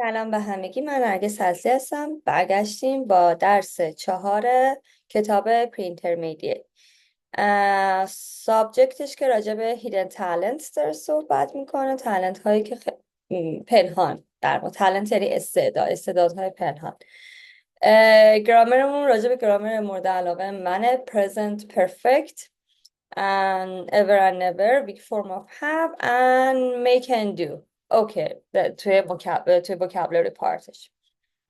سلام به همگی، من نرگس اصلی هستم. برگشتیم با درس 4 کتاب Pre-intermediate. سابجکتش که راجع به hidden talents داره صحبت میکنه، تالنت هایی که پنهان، در واقع تالنت یعنی استعدادهای پنهان. گرامرمون راجع به گرامر مورد علاقه منه، present perfect and ever and never, big form of have and make and do. اوکی، توی vocabulary پارتش.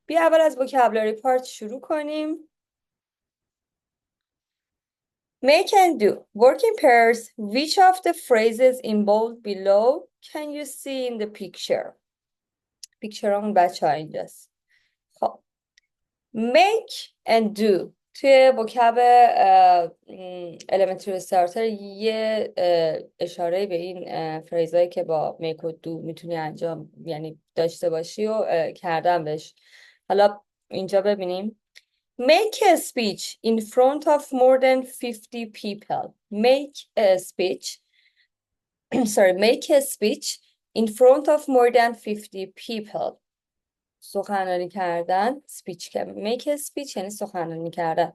بیا اول از vocabulary پارت شروع کنیم. Make and do. Work in pairs. Which of the phrases in bold below can you see in the picture? picture اون بچه ها اینجاست. خب make and do توی vocab المنتری استارتر یه اشاره به این فریزایی که با make و do میتونی انجام یعنی داشته باشی و کردن بهش. حالا اینجا ببینیم. Make a speech in front of more than 50 people. Make a speech make a speech in front of more than 50 people. سخنرانی کردن، speech که make a speech یعنی سخنرانی کردن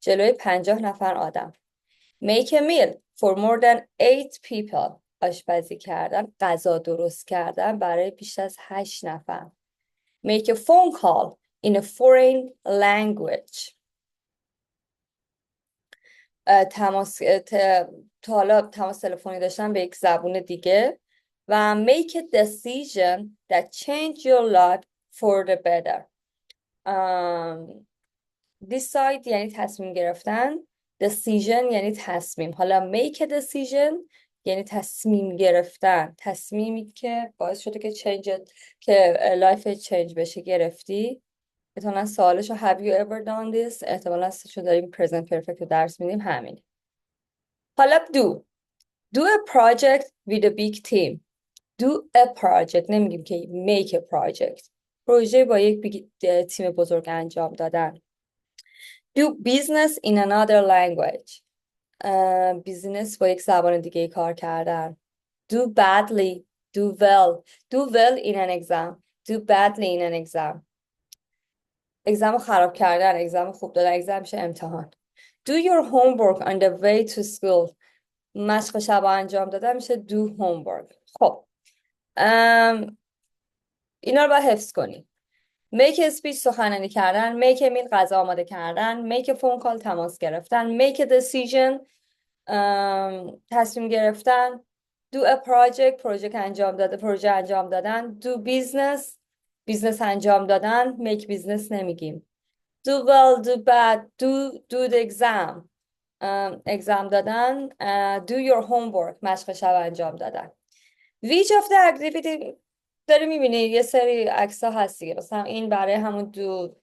جلوی 50 نفر آدم. Make a meal for more than 8 people. آشپزی کردن، غذا درست کردن برای بیش از 8 نفر. Make a phone call in a foreign language. تماس تلفنی داشتن به یک زبون دیگه. و make a decision that change your life for the better. decide یعنی تصمیم گرفتن، decision یعنی تصمیم. حالا make a decision یعنی تصمیم گرفتن، تصمیمی که باعث شده که که life change بشه گرفتی. احتمالا سوالشو have you ever done this؟ احتمالا چون داریم present perfect رو درس میدیم همین. حالا do a project with a big team. do a project نمیگیم که make a project. پروژه با یک تیم بزرگ انجام دادن. do business in another language. بیزینس با یک زبان دیگه کار کردن. do badly, do well in an exam. do badly in an exam. اگزم خراب کردن، اگزم خوب دادن، اگزم میشه امتحان. do your homework on the way to school. مشق شب انجام دادن میشه do homework. خب اینا رو باید حفظ کنی. make a speech سخنرانی کردن، make a meal غذا آماده کردن، make a phone call تماس گرفتن، make a decision تصمیم گرفتن، do a project پروژه انجام دادن، do business انجام دادن، make business نمیگیم. do well, do bad, do the exam exam دادن، do your homework مشق شب انجام دادن. which of the activity داری میبینی یه سری عکس ها هست دیگه، مثلا این برای همون do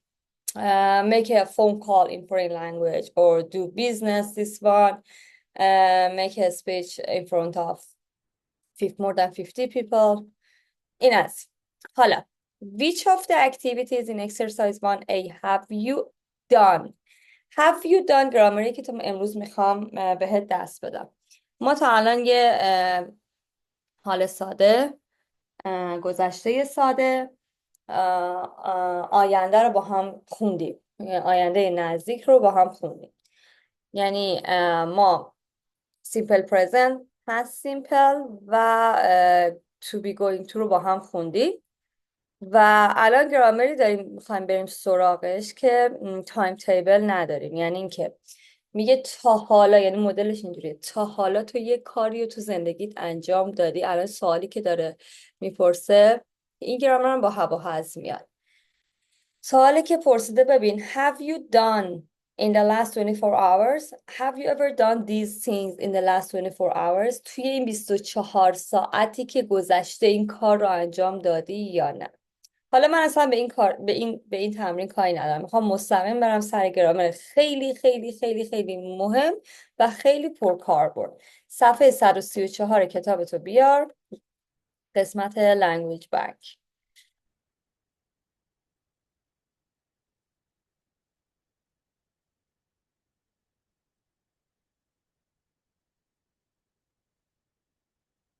make a phone call in foreign language or do business. this one make a speech in front of more than 50 people. این است. حالا which of the activities in exercise 1A have you done? have you done گرامری که تو امروز میخوام بهت دست بدم. ما تا الان یه حال ساده، گذشته ساده، آینده رو با هم خوندیم، آینده نزدیک رو با هم خوندیم. یعنی ما simple present past simple و to be going to رو با هم خوندیم و الان گرامری داریم میخوایم بریم سراغش که تایم تیبل نداریم. یعنی اینکه میگه تا حالا، یعنی مدلش اینجوریه، تا حالا تو یه کاری رو تو زندگیت انجام دادی. الان سوالی که داره میپرسه این گرامر هم با هواهز میاد. سوالی که پرسیده ببین have you done in the last 24 hours. have you ever done these things in the last 24 hours. توی این 24 ساعتی که گذشته این کار رو انجام دادی یا نه. حالا من اصلا به این تمرین کاری ندارم. میخوام مستقیم برم سر گرامر خیلی خیلی خیلی خیلی مهم و خیلی پرکاربرد. صفحه 134 کتابتو بیار، قسمت language back.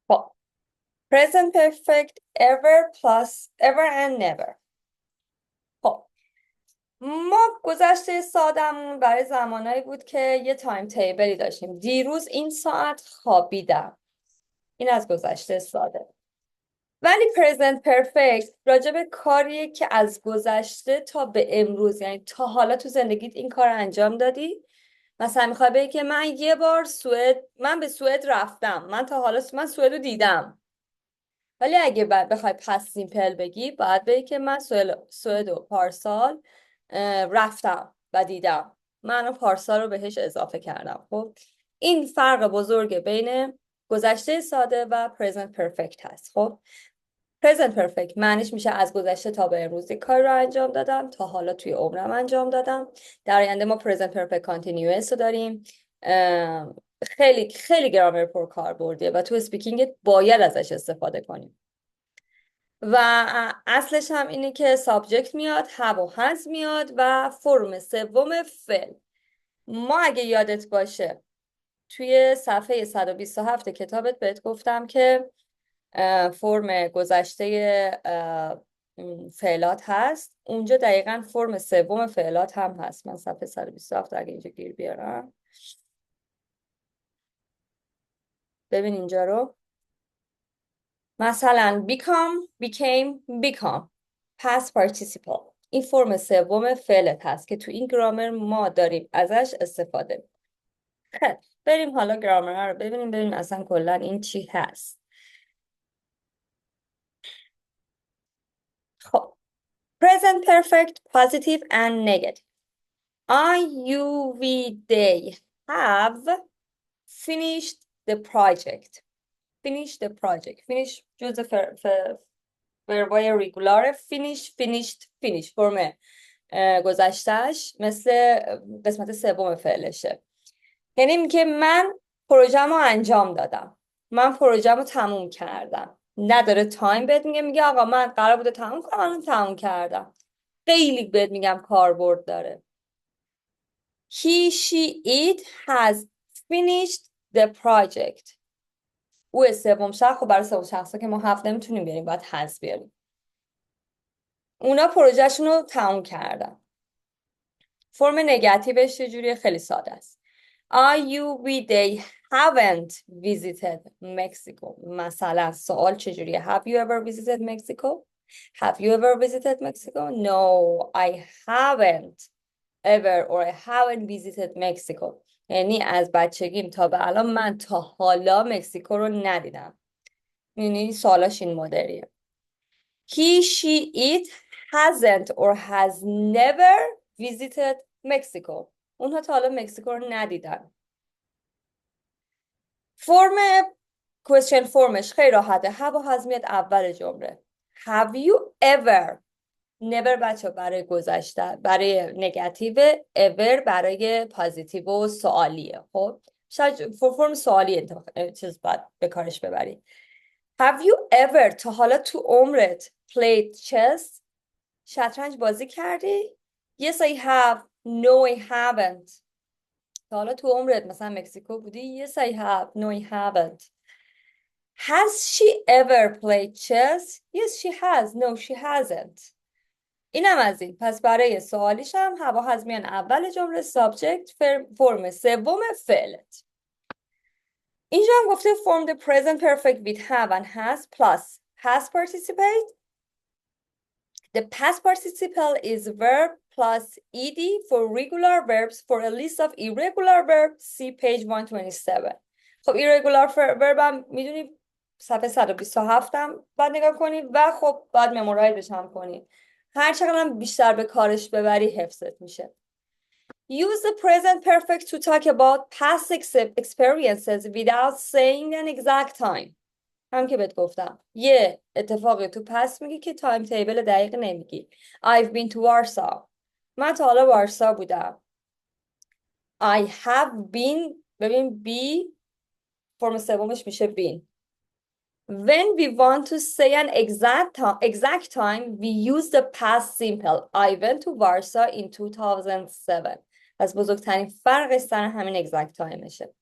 خب present perfect ever plus ever and never. خب ما گذشته سادمون برای زمانایی بود که یه تایم تیبلی داشتیم. دیروز این ساعت خوابیدم. این از گذشته ساده. ولی present perfect راجع به کاریه که از گذشته تا به امروز، یعنی تا حالا تو زندگیت این کار انجام دادی. مثلا میخوای بگی که من یه بار من به سوئد رفتم، من تا حالا من سوئد رو دیدم. ولی اگه بخوای پس سیمپل بگی باید بگی که من سوئد رو پارسال رفتم و دیدم، من پارسال رو بهش اضافه کردم. خب این فرق بزرگ بین گذشته ساده و present perfect هست. خب present perfect معنیش میشه از گذشته تا به امروز کار رو انجام دادم، تا حالا توی عمرم انجام دادم. در آینده ما present perfect continuous رو داریم. خیلی خیلی گرامر پرکاربردیه و تو اسپیکینگ باید ازش استفاده کنیم. و اصلش هم اینه که سابجکت میاد، have و has میاد و فرم سوم فعل. ما اگه یادت باشه توی صفحه 127 کتابت بهت گفتم که فرم گذشته فعلات هست، اونجا دقیقاً فرم سوم فعلات هم هست. من صفحه 127 اگه اینجا گیر بیارم، ببین اینجا رو. مثلا become، became، become past participle. این فرم سوم فعلت هست که تو این گرامر ما داریم ازش استفاده می‌کنیم. خب بریم حالا گرامر رو ببینیم اصلا کلا این چی هست. خب present perfect positive and negative. I, you, we, they have finished the project. Finish the project. Finish جزء وربای ریگولاره. finish فرم گذشتهش مثل قسمت سوم فعلشه. یعنی میگه من پروژه‌مو انجام دادم، من پروژه‌مو تموم کردم. نداره تایم بهت میگه آقا من قرار بوده تموم کنم، من تموم کردم. خیلی بهت میگم کاربرد داره. He, she, it has finished the project. او سوم شخص. خب برای سوم شخصا که ما هفت نمیتونیم بیاریم، باید has بیاریم. اونا پروژهشون رو تموم کردن. فرم نگاتیوش چجوریه؟ خیلی ساده است. I, you, we, they haven't visited Mexico. مثلا سوال چجوریه؟ Have you ever visited Mexico? Have you ever visited Mexico? No, I haven't ever or I haven't visited Mexico. یعنی از بچگیم تا به الان من تا حالا مکزیکو رو ندیدم. یعنی سوالاش این مدلیه. He, she, it hasn't or has never visited Mexico. اونها تا حالا مکزیکو رو ندیدن. فرم question فرمش خیلی راحته. have و has میاد اول جمله. Have you ever. never بچه برای گذشته، برای نگاتیو. ever برای پازیتیو و سوالیه. خب شاید فرم سوالی چیز باید به کارش ببری. Have you ever تا حالا تو عمرت played chess؟ شطرنج بازی کردی؟ Yes I have. No I haven't. تا حالا تو عمرت مثلا مکزیکو بودی؟ Yes I have. No I haven't. Has she ever played chess? Yes she has. No she hasn't. اینم از این. پس برای سوالیش هم have و has میان اول جمله، subject فرم سوم فعلت. اینجا هم گفته form the present perfect with have and has plus past participle. The past participle is verb plus ed for regular verbs. For a list of irregular verbs, see page 127. خب irregular verb هم میدونی صفحه 127 هم باید نگاه کنی و خب باید ممورایزش هم کنی. هر چقدر هم بیشتر به کارش ببری حفظت میشه. Use the present perfect to talk about past experiences without saying an exact time. هم که بهت گفتم یه اتفاقی تو پس میگی که تایم تیبل دقیق نمیگی. I've been to Warsaw. من تا حالا وارسا بودم. I have been. ببین be فرم سومش میشه been. When we want to say an exact time we use the past simple. I went to Warsaw in 2007. پس بزرگترین فرقش سر همین exact timeشه.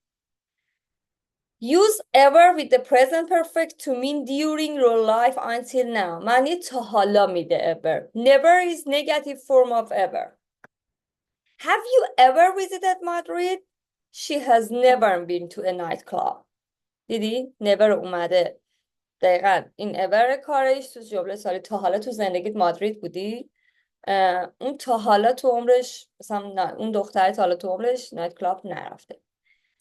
Use ever with the present perfect to mean during your life until now. معنی تا حالا میده ever. Never is negative form of ever. Have you ever visited Madrid? She has never been to a nightclub. دیدی؟ never اومده. دقیقا این ever کارش تو جمله سالی تا حالا تو زندگیت مادرید بودی؟ اون تا حالا تو عمرش مثلا اون دختر تا حالا تو عمرش نایت کلاب نرفته.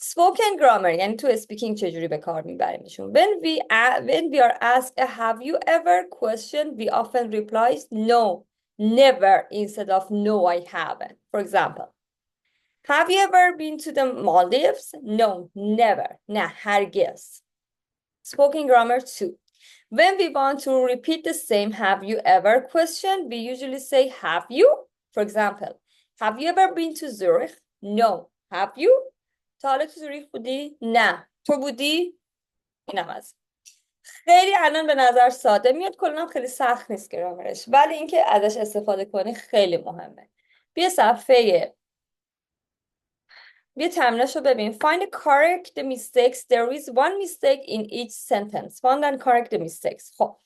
spoken grammar یعنی تو اسپیکینگ چجوری به کار میبریمشون. when we are asked a have you ever question, we often reply no, never instead of no I haven't. For example, have you ever been to the Maldives? No, never. نه هرگز. Spoken grammar 2. When we want to repeat the same have you ever question, we usually say have you. For example, have you ever been to Zurich? No. Have you? تا حالا تو زوریخ بودی؟ نه. تو بودی؟ اینم از خیلی الان به نظر ساده میاد، کلا خیلی سخت نیست گرامرش، ولی اینکه ازش استفاده کنی خیلی مهمه. بیا تمریناشو ببین. Find and correct the mistakes. There is one mistake in each sentence. Find and correct the mistakes. خب.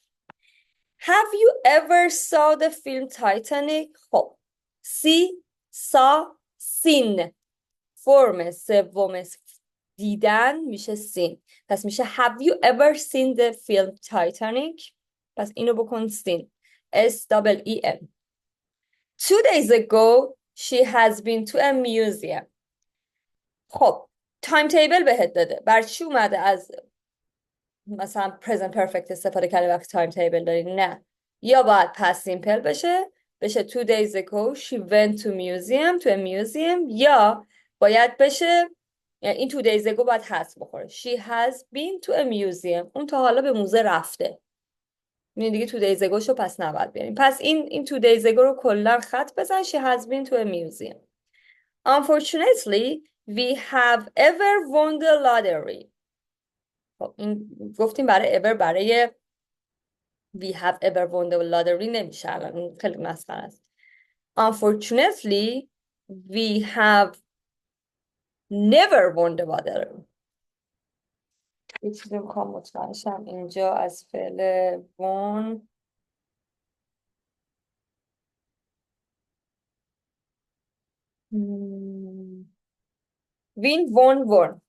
Have you ever saw the film Titanic? خب. See, saw, seen. فرم سوم دیدن میشه seen. پس میشه have you ever seen the film Titanic? پس اینو بکن seen. S-E-E-N. 2 days ago, she has been to a museum. خب تایم تیبل بهت داده، بر چی اومده از مثلا present perfect استفاده کرده وقتی تایم تیبل داری؟ نه، یا باید past simple بشه 2 days ago she went to a museum، یا باید بشه یعنی این 2 days ago باید has بخوره she has been to a museum، اون تا حالا به موزه رفته. میدونی دیگه 2 days ago شو پس نباید بیاریم، پس این 2 days ago رو کلا خط بزن she has been to a museum. Unfortunately we have ever won the lottery. خب این گفتیم برای ever، برای we have ever won the lottery نمیشه الان، این خیلی مسخره است. Unfortunately we have never won the lottery. یه چیزی میخوام مطمئن شم اینجا از فعل won win won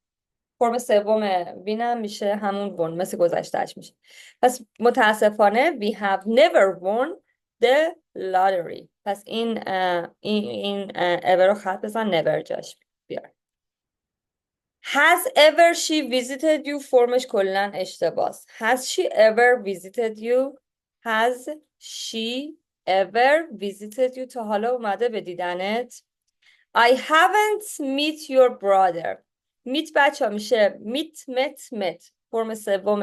فرم سوم وینم میشه همون ون، مثل گذشتهش میشه. پس متاسفانه we have never won the lottery. پس این ever رو خط بزن، never جاش بیار. has ever she visited you فرمش کلن اشتباس. has she ever visited you? has she ever visited you؟ تا حالا اومده به دیدنت؟ I haven't met your brother. meet بچه ها میشه met فرم سوم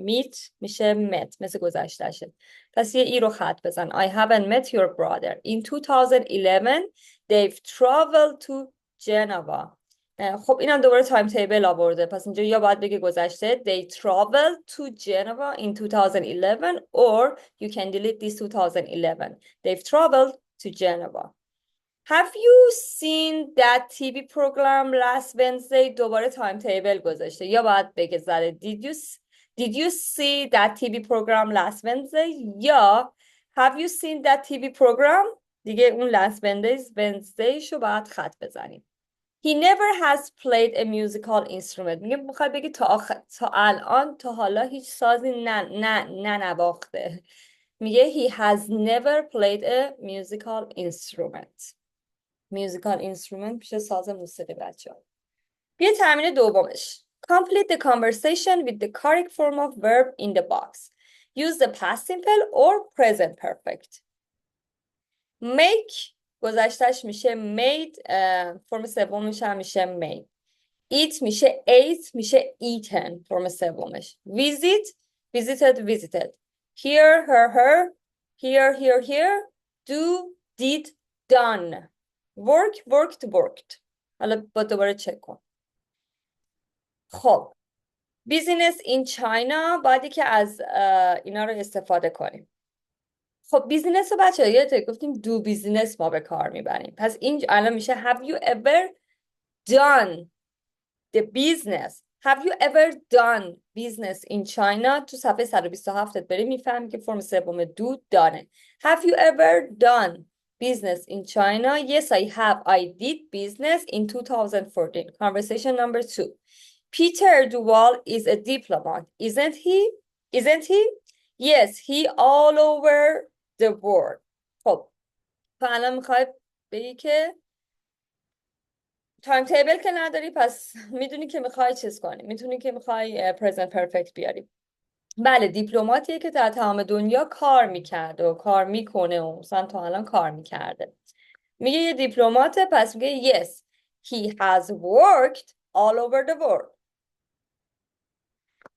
meet میشه met، مثل گذشته شد. پس یه ای رو خط بزن. I haven't met your brother. In 2011 they've traveled to Geneva. خب اینم دوباره تایم تیبل آورده، پس اینجا یا باید بگه گذشته they traveled to Geneva in 2011 or you can delete this 2011. They've traveled to Geneva. Have you seen that TV program last Wednesday؟ دوباره تایم تیبل گذاشته، یا باید بگه زده did you see that TV program last Wednesday؟ یا have you seen that TV program؟ دیگه اون last Wednesday شو باید خط بزنیم. He never has played a musical instrument. میگه بخواد بگی تا الان تا حالا هیچ سازی نواخته. میگه he has never played a musical instrument. musical instrument میشه ساز موسیقی بچه ها. بیا تمرین دومش. Complete the conversation with the correct form of verb in the box. Use the past simple or present perfect. Make گذشتش میشه made، فرم سومش هم میشه made. Eat میشه ate میشه eaten فرم سومش. Visit visited. Here her here. Do did done. worked. حالا با دوباره چک کن. خب بیزینس این چاینا باید که از اینا رو استفاده کنیم. خب بیزینس رو بچه یادت گفتیم دو بیزینس ما به کار میبریم، پس این الان میشه have you ever done the business؟ Have you ever done business in China؟ تو صفحه 127 بری میفهمی که فرم سوم do done. Have you ever done business in China? Yes, I have. I did business in 2014. Conversation number 2. Peter Duval is a diplomat, isn't he? Isn't he? Yes, he all over the world. خب تو الان میخوای بگی که تایم تیبل که نداری، پس میدونی که میخوای چیز کنی، میدونی که میخوای پرزنت پرفکت بیاری. بله، دیپلماتیه که در تمام دنیا کار میکرده و کار میکنه و مثلا تا الان کار میکرده. میگه یه دیپلماته، پس میگه yes, he has worked all over the world.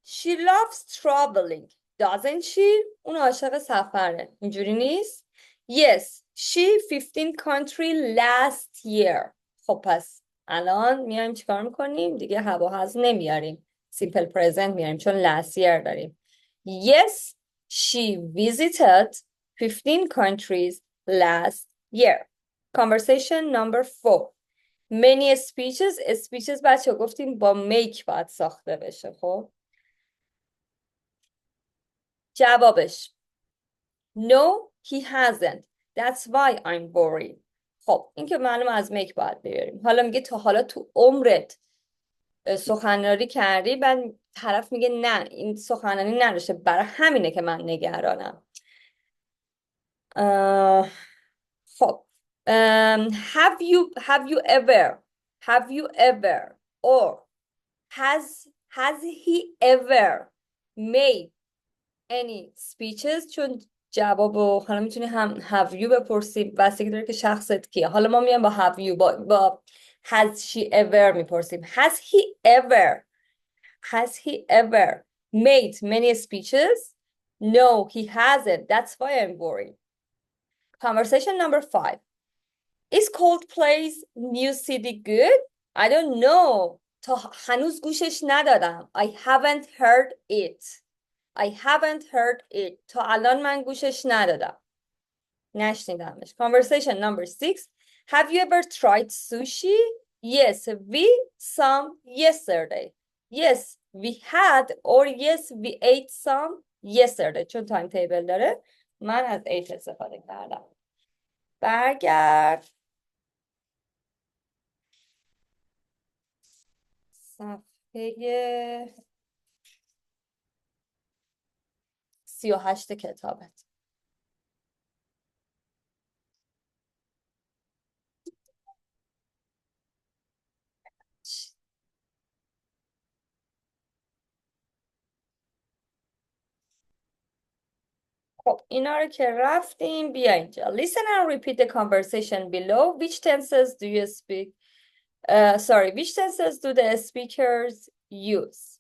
She loves traveling, doesn't she? اون عاشق سفره، اینجوری نیست؟ Yes, she 15 country last year. خب پس الان میایم چیکار میکنیم؟ دیگه هوا هز نمیاریم، simple present میاریم چون last year داریم. Yes, she visited 15 countries last year. Conversation number 4. Many speeches بچه گفتیم با make باید ساخته بشه. خب جوابش No, he hasn't. That's why I'm worried. خب این که معلوم از make باید بیاریم. حالا میگه تا حالا تو عمرت سخنرانی کردی؟ بعد طرف میگه نه، این سخنرانی نداشته، برای همینه که من نگرانم. خب have you ever or has he ever made any speeches؟ چون جوابو حالا میتونی هم have you بپرسی، بستگی داره که شخصت کیه. حالا ما میایم با have you با has she ever میپرسیم. Has he ever made many speeches? No, he hasn't. That's why I'm worried. Conversation number 5. Is Coldplay's new CD good? I don't know. تا هنوز گوشش ندادم. I haven't heard it. تا الان من گوشش ندادم، نشنیدمش. Conversation number 6. Have you ever tried sushi? Yes, some yesterday. Yes, we had or yes, we ate some yesterday. چون تایم تیبل داره من از ate استفاده کردم. برگرد صفحه 38 کتابت. خب اینا رو که رفتیم، بیا اینجا. Listen and repeat the conversation below. Which tenses do you speak? Which tenses do the speakers use?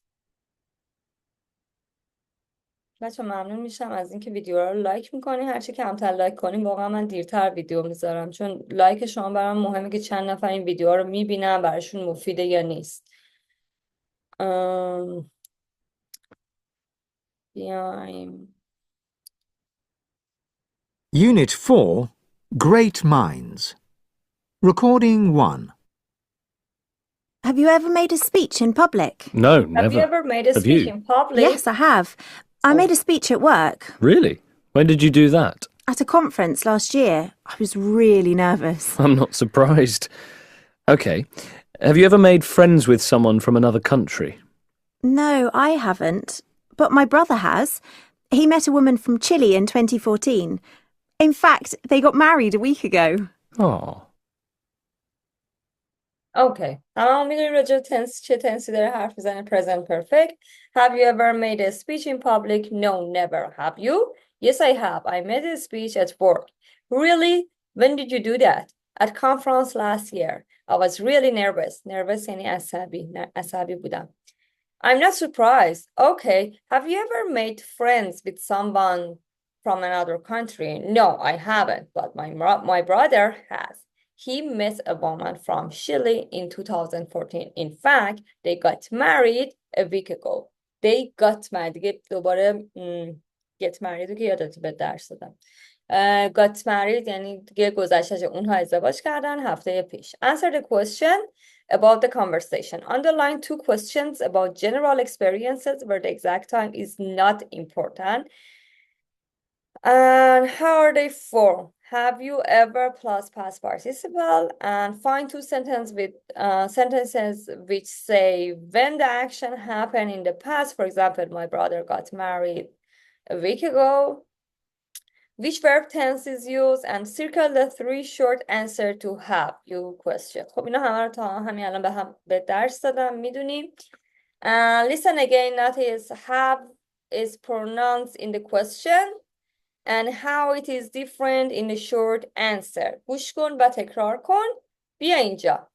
بچه ممنون میشم از اینکه ویدیو رو لایک میکنی. هرچی کمتر لایک کنیم واقعا من دیرتر ویدیو میذارم، چون لایک شما برام مهمه که چند نفر این ویدیو رو میبینن، براشون مفیده یا نیست. بیایم Unit 4, Great Minds. Recording 1. Have you ever made a speech in public? No, Have never. you ever made a Have speech you? in public? Yes, I have. I made a speech at work. Really? When did you do that? At a conference last year. I was really nervous. I'm not surprised. Okay. Have you ever made friends with someone from another country? No, I haven't. But my brother has. He met a woman from Chile in 2014. In fact, they got married a week ago. Oh. Okay. همه میدونیم راجع به چه تنسی داره حرف میزنه. Present perfect. Have you ever made a speech in public? No, never. Have you? Yes, I have. I made a speech at work. Really? When did you do that? At conference last year. I was really nervous. Nervous یعنی عصبی بودم. I'm not surprised. Okay. Have you ever made friends with someone from another country? No, I haven't. But my brother has. He met a woman from Chile in 2014. In fact, they got married a week ago. They got married. دیگه دوباره get married رو که یادت به درس دادم. Got married یعنی دیگه گذشته، اونها ازدواج کردن هفته پیش. Answer the question. about the conversation. Underline 2 questions about general experiences where the exact time is not important. And how are they formed? Have you ever plus past participle, and find 2 sentences which say when the action happened in the past. For example, my brother got married a week ago. Which verb tense is used, and circle the 3 short answer to have you question. خب اینا همه رو تا همین الان به درس دادم میدونیم. Listen again. Notice have is pronounced in the question and how it is different in the short answer. گوش کن و تکرار کن. بیا اینجا.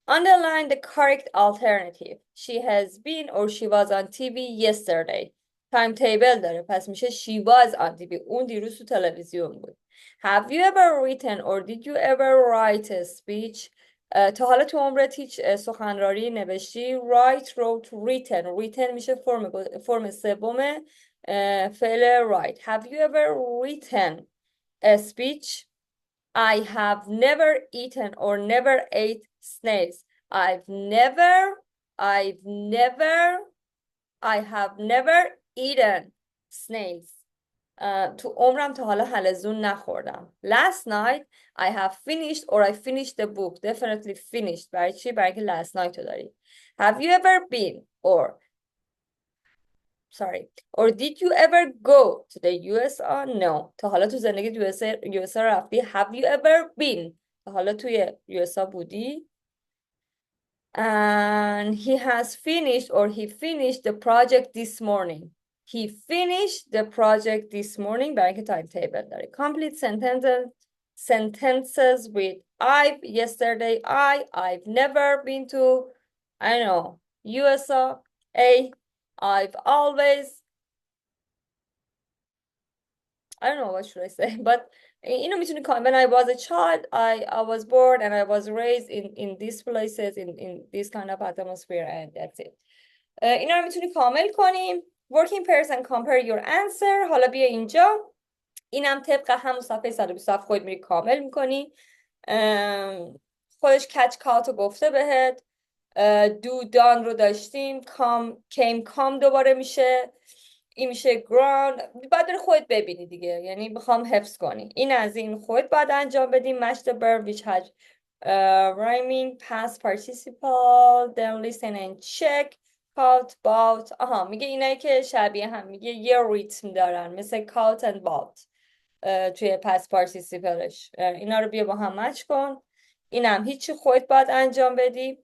Underline the correct alternative. She has been or she was on TV yesterday. تایم تیبل داره پس میشه she was on TV. اون دیروز تو تلویزیون بود. Have you ever written or did you ever write a speech? تا حالا تو عمرت هیچ سخنرانی نوشتی؟ write, wrote, written میشه فرم سوم فعل write. Have you ever written a speech? I have never eaten or never ate snails. I have never eaten snails. تو عمرم تا حالا حلزون نخوردم. Last night I have finished or I finished the book. Definitely finished. برای چی؟ برای که last night رو داری. Have you ever been or did you ever go to the USA? No. تا حالا تو زندگی USA رفتی؟ Have you ever been? تا حالا توی USA بودی؟ And he has finished or he finished the project this morning. He finished the project this morning. برای اینکه تایم تیبل داره. Complete sentences with I've, yesterday, I've never been to, I don't know, USA, I've always, I don't know what should I say, but اینو میتونی when I was a child, I was born and I was raised in these places, in this kind of atmosphere, and that's it. اینا رو میتونی کامل کنیم. Working pairs and compare your answer. حالا بیا اینجا. اینم طبق همون صفحه 127 خود میری کامل میکنی. خودش catch caught رو گفته بهت. do done رو داشتیم. came دوباره میشه. این میشه ground. باید بری خودت ببینی دیگه. یعنی بخوام حفظ کنی. این از این خودت باید انجام بدیم. match the verb which has rhyming past participle. Then listen and check. caught, bought. میگه اینایی که شبیه هم میگه یه ریتم دارن مثل caught and bought توی past participleش. اینا رو بیا با هم مچ کن. اینم هیچی خودت باید انجام بدی.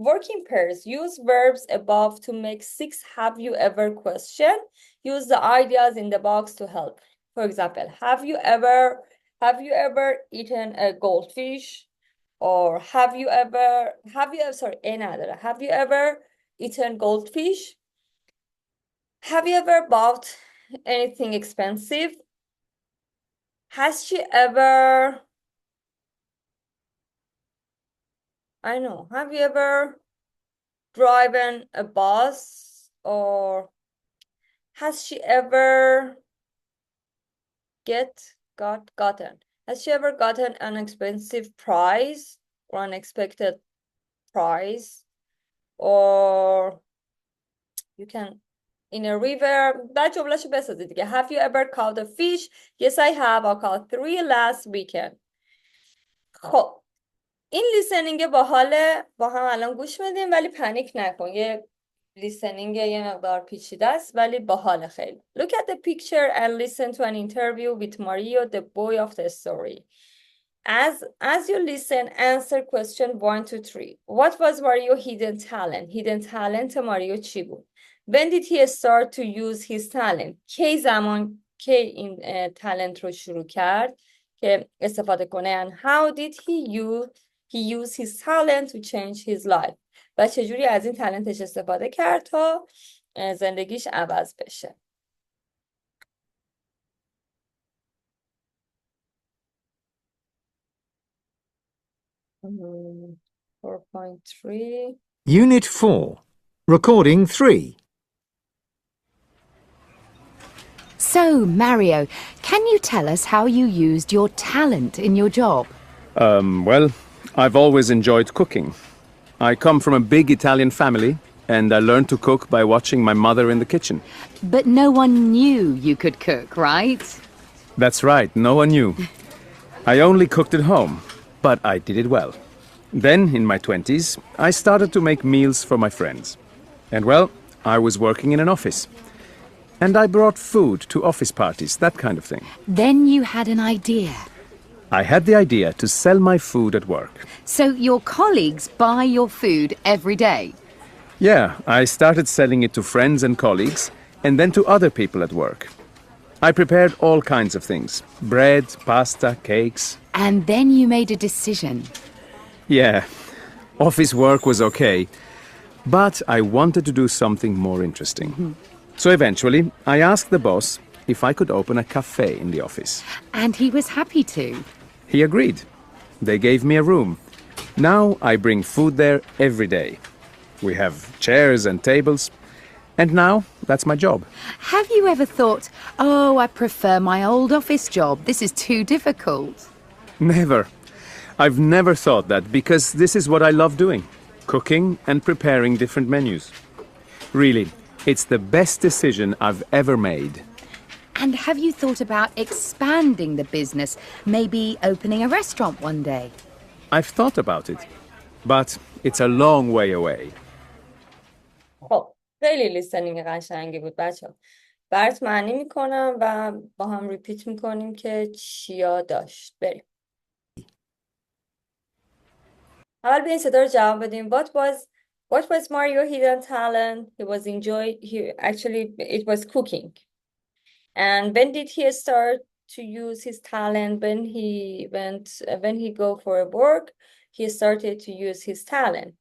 Working pairs. Use verbs above to make 6 have you ever question. Use the ideas in the box to help. For example, have you ever eaten a goldfish? Or have you ever eaten goldfish? Have you ever bought anything expensive? Has she ever, I don't know, have you ever driven a bus? Or has she ever gotten? Has she ever gotten an expensive prize or unexpected prize? Or you can in a river. بعد جملهشو بسازید دیگه. Have you ever caught a fish? Yes, I have. I caught 3 last weekend. خب این لیسنینگ باحاله. با هم الان گوش بدیم ولی پنیک نکن. یه لیسنینگ یه مقدار پیچیده است ولی باحاله خیلی. Look at the picture and listen to an interview with Mario, the boy of the story. As you listen, answer question 1 to 3. What was Mario's hidden talent? Hidden talent Mario چی بود? When did he start to use his talent? کی این talent رو شروع کرد که استفاده کنه. And how did he use his talent to change his life? و چجوری از این talentش استفاده کرد تا زندگیش عوض بشه. Mm, 4.3. Unit 4. Recording 3. So, Mario, can you tell us how you used your talent in your job? Well, I've always enjoyed cooking. I come from a big Italian family, and I learned to cook by watching my mother in the kitchen. But no one knew you could cook, right? That's right, no one knew. I only cooked at home, but I did it well. Then, in my 20s, I started to make meals for my friends. And well, I was working in an office. And I brought food to office parties, that kind of thing. Then you had an idea. I had the idea to sell my food at work. So your colleagues buy your food every day? Yeah, I started selling it to friends and colleagues, and then to other people at work. I prepared all kinds of things. Bread, pasta, cakes. And then you made a decision. Yeah, office work was okay, but I wanted to do something more interesting. So eventually, I asked the boss if I could open a cafe in the office. And he was happy to. He agreed. They gave me a room. Now I bring food there every day. We have chairs and tables. And now, that's my job. Have you ever thought, oh, I prefer my old office job. This is too difficult. Never. I've never thought that because this is what I love doing. Cooking and preparing different menus. Really, it's the best decision I've ever made. And have you thought about expanding the business, maybe opening a restaurant one day? I've thought about it, but it's a long way away. خب خیلی لیسنینگ قشنگی بود بچه ها. برات معنی میکنم و با هم ریپیت میکنیم که چیا داشت. بریم. اول به این صدا رو جواب بدیم. What was Mario hidden talent? It was cooking. And when did he start to use his talent? When he go for a work, he started to use his talent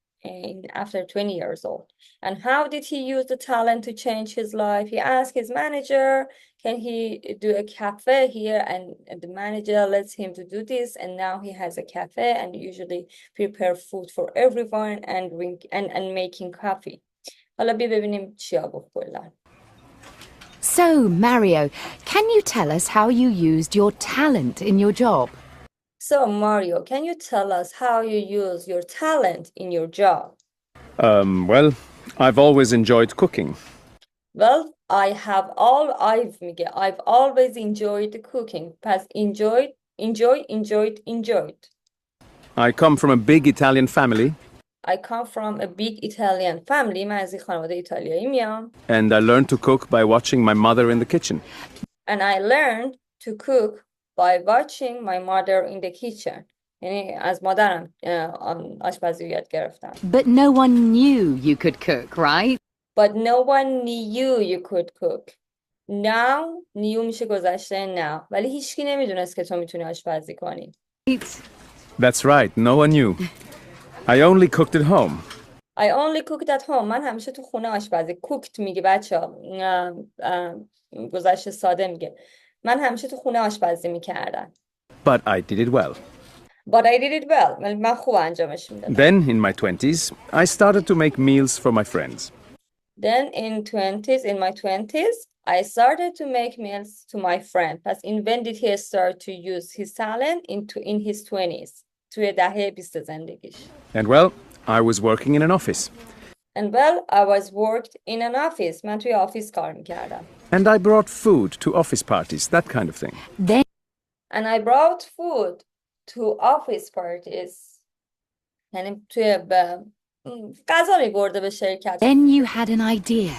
after 20 years old. And how did he use the talent to change his life? He asked his manager, can he do a cafe here? And the manager lets him to do this. And now he has a cafe and usually prepare food for everyone and making coffee. حالا ببینیم چیا گفت کلا. So, Mario, can you tell us how you used your talent in your job? So, Mario, can you tell us how you use your talent in your job? Well, I've always enjoyed cooking. Well, I've always enjoyed cooking. Past enjoyed. I come from a big Italian family. I come from a big Italian family. من از خانواده ایتالیایی میام. And I learned to cook by watching my mother in the kitchen. And I learned to cook by watching my mother in the kitchen. یعنی از مادرم آشپزی یاد گرفتم. But no one knew you could cook, right? But no one knew you could cook. Now, knew میشه گذشته now. ولی هیچکی نمیدونست که تو میتونی آشپزی کنی. That's right, no one knew. I only cooked at home. I only cooked at home. من همیشه تو خونه آشپزی. cooked میگه بچه ها. گذشته ساده میگه. من همیشه تو خونه آشپزی میکردم. But I did it well. But I did it well. من خوب انجامش میدادم. Then, in my 20s, I started to make meals for my friends. Then in my 20s, I started to make meals to my friend. پس when did he start to use his talent in his 20s? توی دهه 20 زندگیش. And well, I was working in an office. And well, I was worked in an office. من توی آفیس کار میکردم. And I brought food to office parties, that kind of thing. And I brought food to office parties. یعنی توی غذا میبرده به شرکت. Then you had an idea.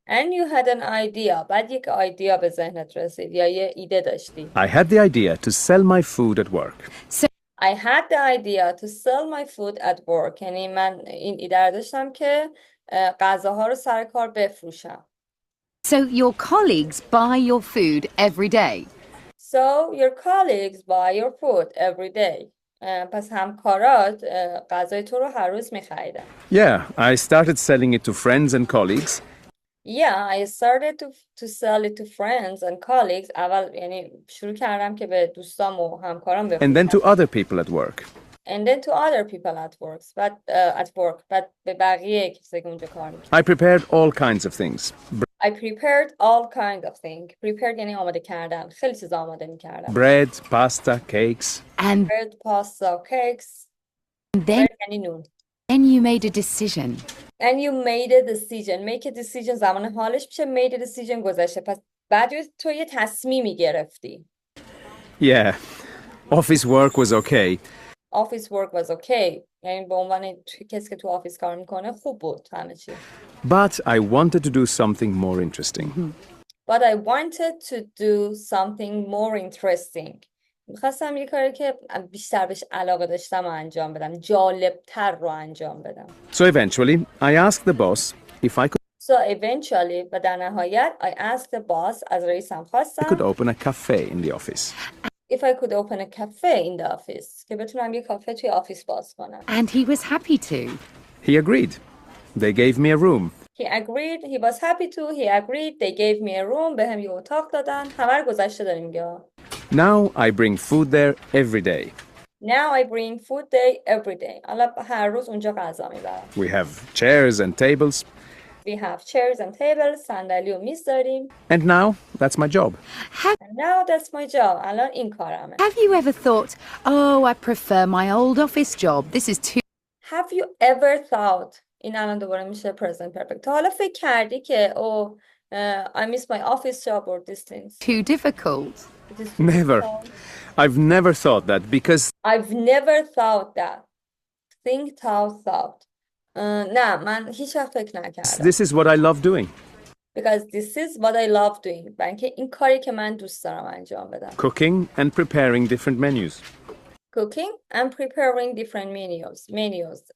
And you had an idea. بعد یک ایده به ذهنت رسید یا یه ایده داشتی. I had the idea to sell my food at work. I had the idea to sell my food at work. یعنی من این ایده رو داشتم که غذاها رو سر کار بفروشم. So your colleagues buy your food every day. So your colleagues buy your food every day. پس همکارات غذای تو رو هر روز می‌خریدن. Yeah, I started selling it to friends and colleagues. Yeah, I started to sell it to friends and colleagues. اول یعنی شروع کردم که به دوستام و همکارام بفروشم. And then to other people at work. And then to other people at work. بعد به بقیه کسایی که اونجا کار می‌کردن. I prepared all kinds of things. I prepared all kinds of things. Prepared یعنی آماده کردن. خیلی چیزا آماده می‌کردم. Bread, pasta, cakes. And Bread, pasta, cakes. then یعنی نون. Then you made a decision. And you made a decision. Make a decision زمان حالش میشه. Made a decision گذشته. پس بعد تو یه تصمیمی گرفتی. Yeah, office work was okay. Office work was okay. یعنی به عنوان کسی که تو آفیس کار میکنه خوب بود همه چی. But I wanted to do something more interesting. But I wanted to do something more interesting. میخواستم یه کاری که بیشتر بهش علاقه داشتم و انجام بدم. جالبتر رو انجام بدم. So eventually, I asked the boss if I So eventually, و در نهایت, I asked the boss, از رئیسم could خواستم, open a cafe in the office. if I could open a cafe in the office. که بتونم یه کافه توی آفیس باز کنم. And he was happy to. He agreed. They gave me a room. He agreed, he was happy to, he agreed, they gave me a room, به هم یه اتاق دادن. همه رو گذشته داریم میگه. Now I bring food there every day. Now I bring food day every day. حالا هر روز اونجا غذا میبرم. We have chairs and tables. We have chairs and tables. صندلی و میز داریم. And now that's my job. And now that's my job. الان این کارمه. Have you ever thought, oh, I prefer my old office job. This is too Have you ever thought این الان دوباره میشه present perfect. تا حالا فکر کردی که I miss my office job or these things. difficult. It is Never. difficult. I've never thought that because I've never thought that. Think, thought. نه من هیچ وقت فکر نکردم. this is what I love doing. Because this is what I love doing. برای اینکه این کاری که من دوست دارم انجام بدم. Cooking and preparing different menus. Cooking and preparing different menus.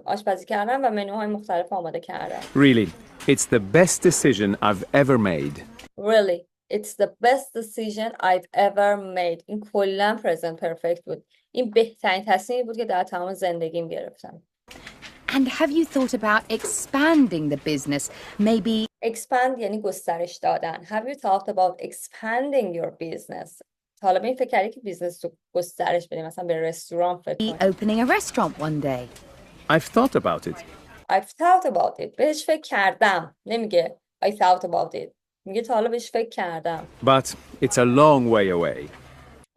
آشپزی کردن و منوهای مختلف آماده کردن. Really, it's the best decision I've ever made. Really, it's the best decision I've ever made. این کلاً present perfect بود. این بهترین تصمیمی بود که در تمام زندگیم گرفتم. And have you thought about expanding the business? Maybe Expand یعنی گسترش دادن. Have you thought about expanding your business? حالا به این فکر کردی که بیزنس رو گسترش بدیم، مثلا به رستوران فکر کنی. opening a restaurant one day. I've thought about it. I've thought about it. بهش فکر کردم. نمیگه I thought about it. میگه تا حالا بهش فکر کردم. But it's a long way away.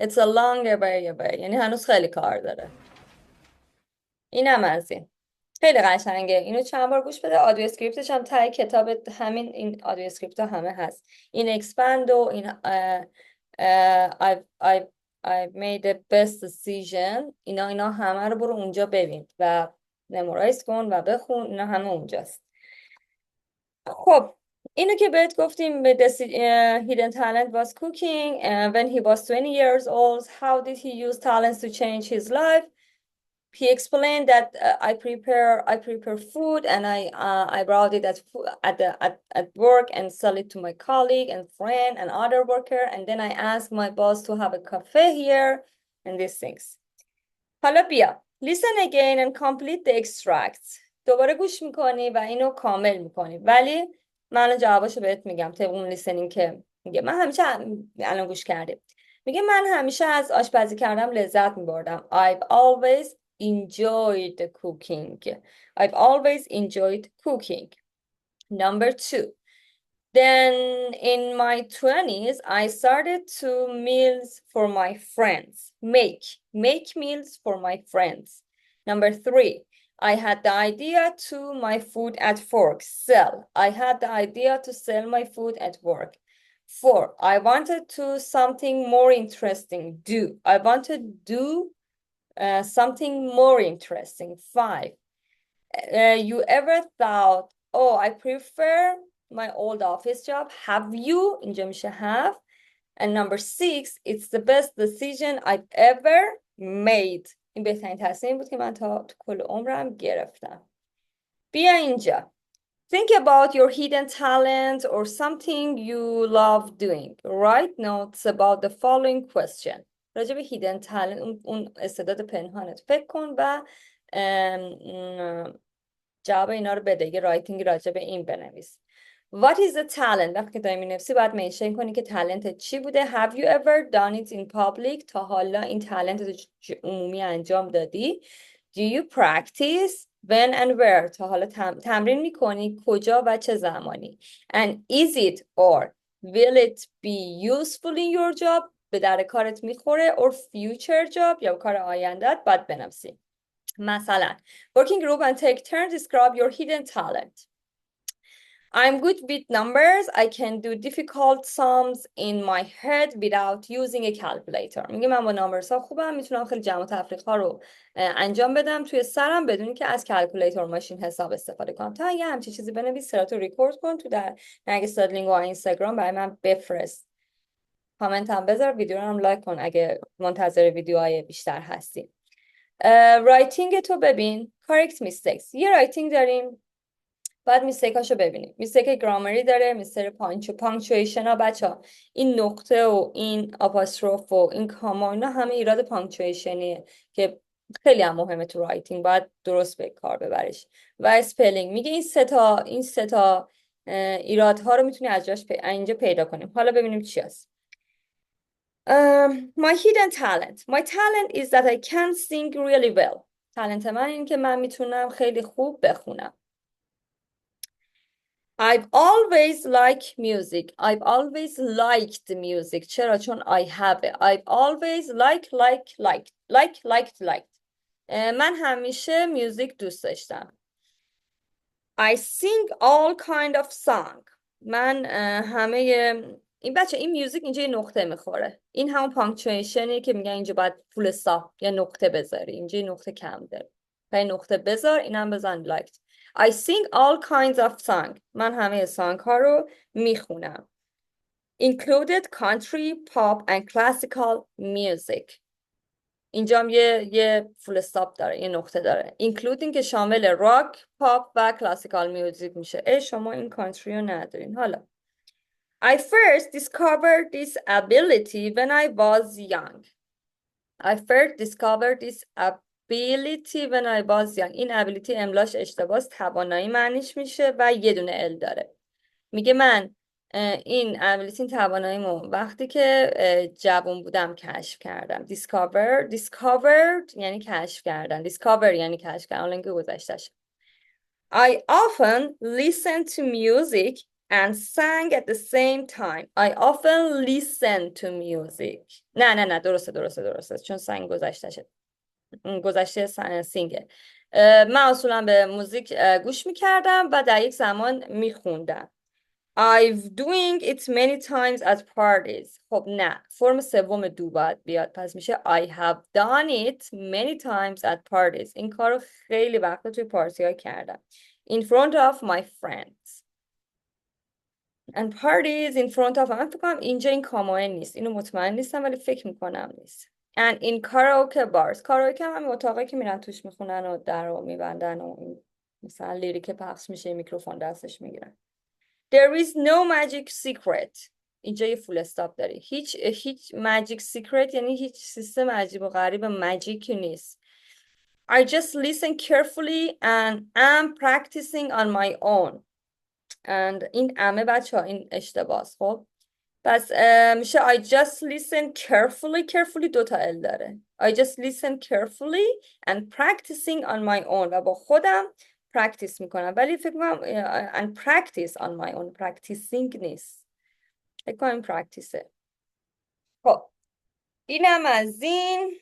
It's a long way away. یعنی هنوز خیلی کار داره. اینم از این. خیلی قشنگه. اینو چند بار گوش بده. آدیو اسکریپتش هم ته کتاب همین این آدیو اسکریپت ها همه هست. این اکسپند و این I've made the best decision. اینا همه رو برو اونجا ببین و ممورایز کن و بخون. اینا همه اونجاست. خب اینو که بهت گفتیم hidden talent was cooking and when he was 20 years old how did he use talents to change his life. He explained that I prepare food and I brought it at work and sell it to my colleague and friend and other worker and then I asked my boss to have a cafe here and these things. حالا بیا listen again and complete the extracts. دوباره گوش میکنی و اینو کامل میکنی ولی من جواباشو بهت میگم طبق اون لیسنینگ که میگه. من همیشه الان گوش کردیم. میگه من همیشه از آشپزی کردم لذت میبردم. I've always enjoyed cooking. I've always enjoyed cooking. Number 2. Then in my 20s, I started to meals for my friends. Make meals for my friends. Number 3. I had the idea to my food at work. Sell. I had the idea to sell my food at work. 4. I wanted to something more interesting. I wanted to do something more interesting. 5. You ever thought, oh, I prefer my old office job? Have you? اینجا میشه have. And number 6, it's the best decision I've ever made. این بهترین تصمیم بود که من تا کل عمرم گرفتم. بیا اینجا. Think about your hidden talent or something you love doing. Write notes about the following question. راجع به hidden talent اون استعداد پنهانت فکر کن و جواب اینا رو بده. یه رایتینگ راجع به این بنویس. What is a talent؟ وقتی که داری می‌نویسی باید منشن کنی که talent چی بوده. Have you ever done it in public؟ تا حالا این talent رو عمومی انجام دادی. Do you practice؟ When and where؟ تا حالا تمرین می‌کنی کجا و چه زمانی. And is it or will it be useful in your job؟ به در کارت میخوره or future job یا کار آیندت باید بنویسی. مثلا working group and take turns describe your hidden talent. I'm good with numbers. I can do difficult sums in my head without using a calculator. میگه من با نامبرز ها خوبم، میتونم خیلی جمع و تفریق ها رو انجام بدم توی سرم بدون که از کلکولیتور ماشین حساب استفاده کنم. تا اگه همچین چیزی بنویس سراتو ریکورد کن تو در نرگس لینگو و اینستاگرام برای من بفرست. کامنت هم بذار، ویدیو رو هم لایک کن اگه منتظر ویدیوهای بیشتر هستی. رایتینگ تو ببین. correct mistakes. یه رایتینگ داریم، بعد میستیکاشو ببینیم. میستیک گرامری داره، میستیک پانکچویشن ها. بچه‌ها این نقطه و این آپاستروف و این کاما اینا همه ایراد پانکچویشنیه که خیلی هم مهمه تو رایتینگ، باید درست به کار ببریش. و اسپلینگ میگه این سه تا ایرادها رو میتونی از جاش اینجا پیدا کنیم. حالا ببینیم چی هست. My hidden talent. My talent is that I can sing really well. talent من این که من میتونم خیلی خوب بخونم. I've always liked music. I've always liked music. چرا؟ چون I have it. I've always liked. من همیشه میوزیک دوست داشتم. I sing all kind of song. من همه این بچه این میوزیک اینجا یه نقطه میخوره. این همون پانکچویشنی که میگن اینجا باید فول استاپ یا نقطه بذاری. اینجا یه نقطه کم داره. و نقطه بذار، اینم بزن liked. I sing all kinds of song. من همه سانگ ها رو میخونم. Included country, pop and classical music. اینجا هم یه فول استاپ داره، یه نقطه داره. Including که شامل راک، پاپ و کلاسیکال میوزیک میشه. شما این کانتری رو ندارین. حالا I first discovered this ability when I was young. I first discovered this ability when I was young. این ability املاش اشتباس، توانایی معنیش میشه و یه دونه ال داره. میگه من این ability، این تواناییمو وقتی که جوان بودم کشف کردم. discovered یعنی کشف کردن. discover یعنی کشف کردن. الان که گذشتش. I often listen to music and sang at the same time. I often listen to music. نه درسته چون سنگ گذشته سینگه. من اصولا به موزیک گوش میکردم و در یک زمان میخوندم. I've doing it many times at parties. خب نه، فرم سوم دو باید بیاد، پس میشه I have done it many times at parties. این کارو خیلی وقتا توی پارتی ها کردم. In front of my friends. And parties in front of. من فکر کنم اینجا این کاماه نیست، اینو مطمئن نیستم ولی فکر میکنم نیست. And in karaoke bars. karaoke هم همین اتاقی که میرن توش میخونن و در رو میبندن و مثلا لیریک پخش میشه، میکروفون دستش میگیرن. There is no magic secret. اینجا یه فول استاپ داری. هیچ magic secret یعنی هیچ سیستم عجیب و غریب ماجیکی نیست. I just listen carefully and am practicing on my own. And این امه بچه ها این اشتباس. خب پس میشه I just listen carefully دوتا ال داره. I just listen carefully and practicing on my own. و با خودم practice میکنم. ولی فکر کنم and practice on my own. practicing نیست. فکر کنم practice. خب اینم از این.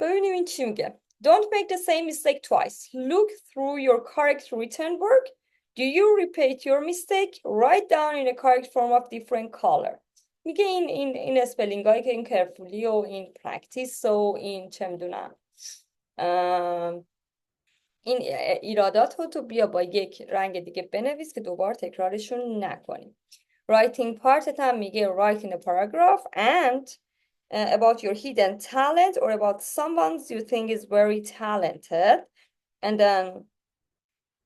ببینیم این چی میگه. Don't make the same mistake twice. Look through your correct written work. Do you repeat your mistake? Write down in a correct form of different color. میگه این اسپلینگ هایی که این carefully و این practice و این چه میدونم این ایرادات رو تو بیا با یک رنگ دیگه بنویس که دوبار تکرارشون نکنیم. Writing part هم میگه write in a paragraph and about your hidden talent or about someone you think is very talented. And then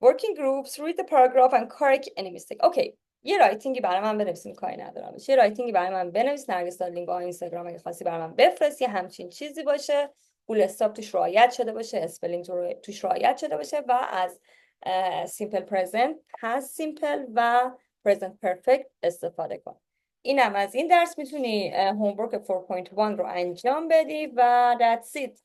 working groups, read the paragraph and correct any mistake. Okay. یه رایتینگی برای من بنویسیم، کاری ندارم. یه رایتینگی برای من بنویس، نرگس لینگو اینستاگرام اگه خواستی برای من بفرست، یه همچین چیزی باشه، فول استاپ توش رعایت شده باشه، اسپلینگ توش رعایت شده باشه و از سیمپل پرزنت، پست سیمپل و پرزنت پرفکت استفاده کن. اینم از این درس. میتونی هومورک 4.1 رو انجام بدی و that's it.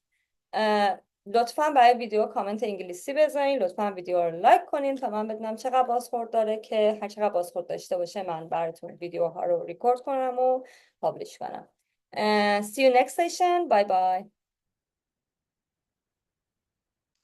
لطفا برای ویدیو کامنت انگلیسی بذارین، لطفا ویدیو رو لایک کنین تا من بدونم چقدر بازخورد داره، که هر چقدر بازخورد داشته باشه من براتون ویدیوها رو ریکورد کنم و پابلش کنم. See you next session. Bye bye.